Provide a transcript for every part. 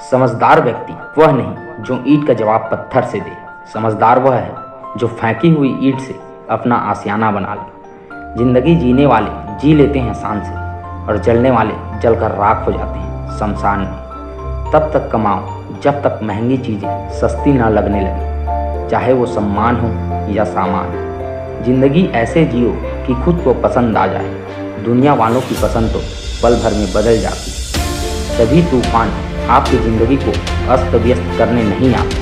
समझदार व्यक्ति वह नहीं जो ईंट का जवाब पत्थर से दे। समझदार वह है जो फेंकी हुई ईंट से अपना आशियाना बना ले। जिंदगी जीने वाले जी लेते हैं शान से, और जलने वाले जलकर राख हो जाते हैं शमशान में। तब तक कमाओ जब तक महंगी चीज़ें सस्ती ना लगने लगे, चाहे वो सम्मान हो या सामान। जिंदगी ऐसे जियो कि खुद को पसंद आ जाए। दुनिया वालों की पसंद तो पल भर में बदल जाती। सभी तूफान आपकी ज़िंदगी को अस्त व्यस्त करने नहीं आते,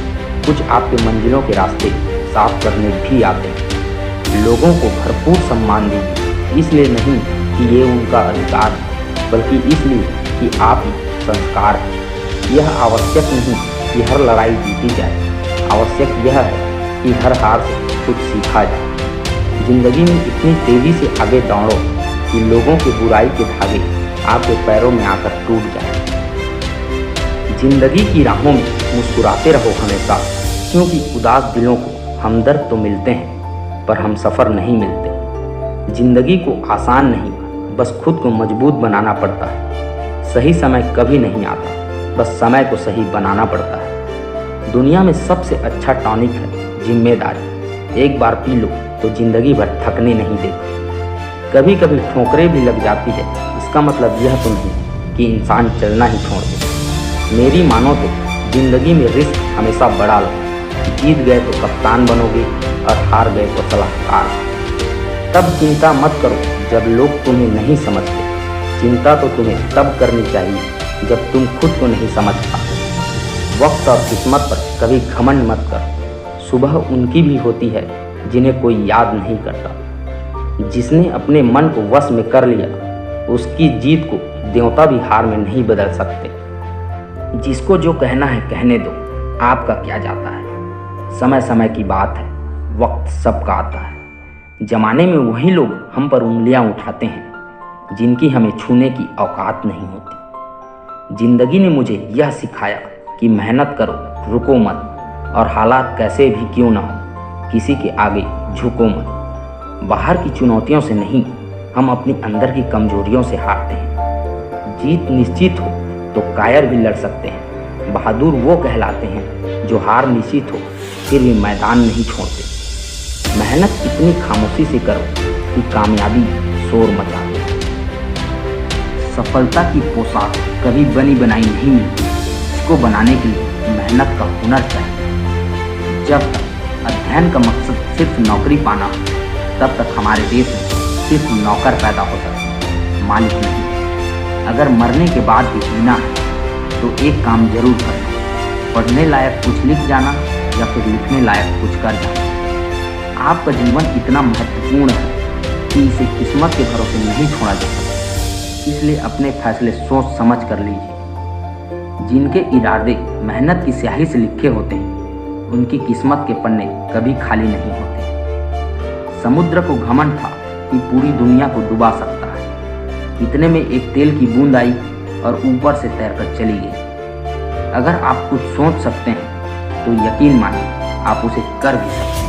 कुछ आपके मंजिलों के रास्ते साफ करने भी आते हैं। लोगों को भरपूर सम्मान दीजिए, इसलिए नहीं कि ये उनका अधिकार है, बल्कि इसलिए कि आप ही संस्कार हैं। यह आवश्यक नहीं कि हर लड़ाई जीती जाए, आवश्यक यह है कि हर हार से कुछ सीखा जाए। जिंदगी में इतनी तेज़ी से आगे दौड़ो कि लोगों की बुराई के धागे आपके पैरों में आकर टूट जाए। जिंदगी की राहों में मुस्कुराते रहो हमेशा, क्योंकि उदास दिलों को हमदर्द तो मिलते हैं पर हम सफ़र नहीं मिलते। जिंदगी को आसान नहीं, बस खुद को मजबूत बनाना पड़ता है। सही समय कभी नहीं आता, बस समय को सही बनाना पड़ता है। दुनिया में सबसे अच्छा टॉनिक है जिम्मेदारी। एक बार पी लो तो जिंदगी भर थकने नहीं देती। कभी कभी ठोकरें भी लग जाती है, इसका मतलब यह तो नहीं कि इंसान चलना ही छोड़ दे। मेरी मानो तो जिंदगी में रिस्क हमेशा बढ़ा लो। जीत गए तो कप्तान बनोगे और हार गए तो सलाहकार। तब चिंता मत करो जब लोग तुम्हें नहीं समझते। चिंता तो तुम्हें तब करनी चाहिए जब तुम खुद को नहीं समझ पाते। वक्त और किस्मत पर कभी घमंड मत करो। सुबह उनकी भी होती है जिन्हें कोई याद नहीं करता। जिसने अपने मन को वश में कर लिया, उसकी जीत को देवता भी हार में नहीं बदल सकते। जिसको जो कहना है कहने दो, आपका क्या जाता है। समय समय की बात है, वक्त सबका आता है। जमाने में वही लोग हम पर उंगलियां उठाते हैं जिनकी हमें छूने की औकात नहीं होती। जिंदगी ने मुझे यह सिखाया कि मेहनत करो, रुको मत, और हालात कैसे भी क्यों ना हो किसी के आगे झुको मत। बाहर की चुनौतियों से नहीं, हम अपनी अंदर की कमजोरियों से हारते हैं। जीत निश्चित हो तो कायर भी लड़ सकते हैं। बहादुर वो कहलाते हैं जो हार निश्चित हो फिर भी मैदान नहीं छोड़ते। मेहनत इतनी खामोशी से करो कि कामयाबी शोर मचा दे। सफलता की पोशाक कभी बनी बनाई नहीं मिलती, इसको बनाने के लिए मेहनत का हुनर चाहिए। जब तक अध्ययन का मकसद सिर्फ नौकरी पाना हो, तब तक हमारे देश में सिर्फ नौकर पैदा हो सकते हैं, मालिक नहीं। अगर मरने के बाद भी जीना है तो एक काम जरूर करना, पढ़ने लायक कुछ लिख जाना या फिर लिखने लायक कुछ कर जाना। आपका जीवन इतना महत्वपूर्ण है कि इसे किस्मत के भरोसे नहीं छोड़ा जा सकता, इसलिए अपने फैसले सोच समझ कर लीजिए। जिनके इरादे मेहनत की स्याही से लिखे होते हैं, उनकी किस्मत के पन्ने कभी खाली नहीं होते। समुद्र को घमंड था कि पूरी दुनिया को डुबा सकता है। इतने में एक तेल की बूंद आई और ऊपर से तैरकर चली गई। अगर आप कुछ सोच सकते हैं तो यकीन मानिए आप उसे कर भी सकते हैं।